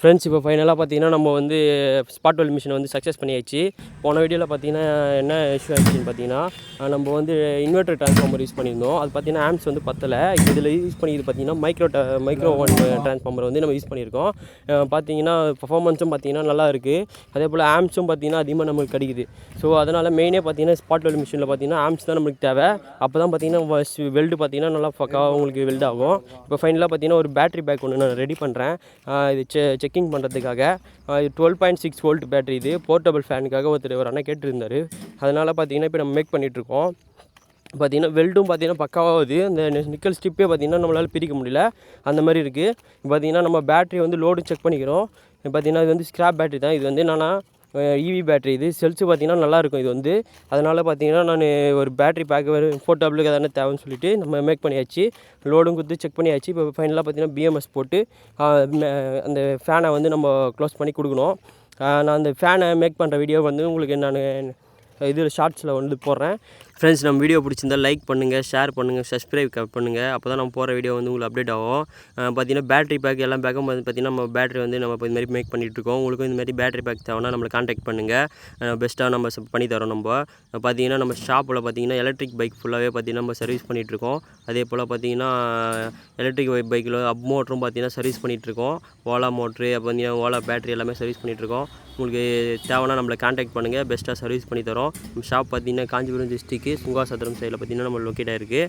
Friends இப்போ ஃபைனலாக பார்த்தீங்கன்னா நம்ம வந்து ஸ்பாட் வெல்ட் மிஷினை வந்து சக்ஸஸ் பண்ணியாச்சு. போன வீடியோவில் பார்த்தீங்கன்னா என்ன இஷ்யூ ஆச்சுன்னு பார்த்தீங்கன்னா நம்ம வந்து இன்வெர்ட்டர் ட்ரான்ஸ்ஃபார்மர் யூஸ் பண்ணியிருந்தோம். அது பார்த்தீங்கன்னா ஆம்ஸ் வந்து பத்தலை. இதில் யூஸ் பண்ணியது பார்த்தீங்கன்னா மைக்ரோ ஒன் ட்ரான்ஸ்ஃபார்மர் வந்து நம்ம யூஸ் பண்ணியிருக்கோம். பார்த்தீங்கன்னா பர்ஃபார்மன்ஸும் பார்த்தீங்கன்னா நல்லா இருக்குது. அதே போல் ஆம்ஸும் பார்த்தீங்கன்னா அதிகமாக நம்மளுக்கு கிடைக்குது. ஸோ அதனால் மெயினே பார்த்தீங்கன்னா ஸ்பாட் வெல்ட் மிஷினில் பார்த்தீங்கன்னா ஆம்ஸ் தான் நம்மளுக்கு தேவை. அப்போ தான் பார்த்தீங்கன்னா வெல்டு பார்த்தீங்கன்னா நல்லா பக்காவாக உங்களுக்கு வெல்ட் ஆகும். இப்போ ஃபைனலாக பார்த்தீங்கன்னா ஒரு பேட்டரி பேக் ஒன்று நான் ரெடி பண்ணுறேன். இது செக்கிங் பண்ணுறதுக்காக. இது 12.6 வோல்ட் பேட்டரி. இது போர்ட்டபிள் ஃபேனுக்காக ஒரு அண்ணன் கேட்டிருந்தார். அதனால் பார்த்தீங்கன்னா இப்போ நம்ம மேக் பண்ணிகிட்ருக்கோம். பார்த்தீங்கன்னா வெல்டும் பார்த்தீங்கன்னா பக்காவாகுது. அந்த நிக்கல் ஸ்ட்ரிப்பே பார்த்தீங்கன்னா நம்மளால் பிரிக்க முடியல, அந்த மாதிரி இருக்குது. பார்த்தீங்கன்னா நம்ம பேட்டரி வந்து லோடு செக் பண்ணிக்கிறோம். பார்த்தீங்கன்னா இது வந்து ஸ்க்ராப் பேட்டரி தான். இது வந்து என்னன்னா இவி பேட்டரி. இது செல்ஸு பார்த்தீங்கன்னா நல்லாயிருக்கும் இது வந்து. அதனால் பார்த்தீங்கன்னா நான் ஒரு பேட்டரி பேக் போர்ட்டபிளுக்கு எதனா தேவைன்னு சொல்லிவிட்டு நம்ம மேக் பண்ணியாச்சு. லோடும் கொடுத்து செக் பண்ணியாச்சு. இப்போ ஃபைனலாக பார்த்தீங்கன்னா பிஎம்எஸ் போட்டு அந்த ஃபேனை வந்து நம்ம க்ளோஸ் பண்ணி கொடுக்கணும். நான் அந்த ஃபேனை மேக் பண்ணுற வீடியோ வந்து உங்களுக்கு நான் இதில் ஷார்ட்ஸில் வந்து போடுறேன். ஃப்ரெண்ட்ஸ், நம்ம வீடியோ பிடிச்சிருந்தால் லைக் பண்ணுங்கள், ஷேர் பண்ணுங்கள், சப்ஸ்கிரைப் பண்ணுங்கள். அப்போ தான் நம்ம போகிற வீடியோ வந்து உங்களுக்கு அப்டேட் ஆகும். பார்த்தீங்கன்னா பேட்டரி பேக் எல்லா பேக்கும் வந்து பார்த்திங்கன்னா நம்ம பேட்டரி வந்து நம்ம இது மாதிரி மேக் பண்ணிகிட்ருக்கோம். உங்களுக்கும் இந்த மாதிரி பேட்டரி பேக் தேவைன்னா நம்மளை கான்டாக்ட் பண்ணுங்கள். பெஸ்ட்டாக நம்ம பண்ணி தரோம். நம்ம பார்த்திங்கன்னா நம்ம ஷாப்பில் பார்த்திங்கன்னா எலக்ட்ரிக் பைக் ஃபுல்லாகவே பார்த்திங்கன்னா நம்ம சர்வீஸ் பண்ணிகிட்ருக்கோம். அதே போல் பார்த்திங்கன்னா எலக்ட்ரிக் பைக்கில் அப் மோட்டரும் பார்த்திங்கன்னா சர்வீஸ் பண்ணிகிட்ருக்கோம். ஓலா மோட்ரு, அப்போ பார்த்திங்கன்னா ஓலா பேட்டரி எல்லாமே சர்வீஸ் பண்ணிகிட்ருக்கோம். உங்களுக்கு தேவைன்னா நம்மளை கான்டாக்ட் பண்ணுங்கள், பெஸ்ட்டாக சர்வீஸ் பண்ணி தரோம். நம்ம ஷாப் பார்த்திங்கன்னா காஞ்சிபுரம் டிஸ்ட்ரிக்ட் சுங்காசத்திரம் சைடில் பார்த்திங்கன்னா நம்ம லொக்கேட் ஆகிருக்கு.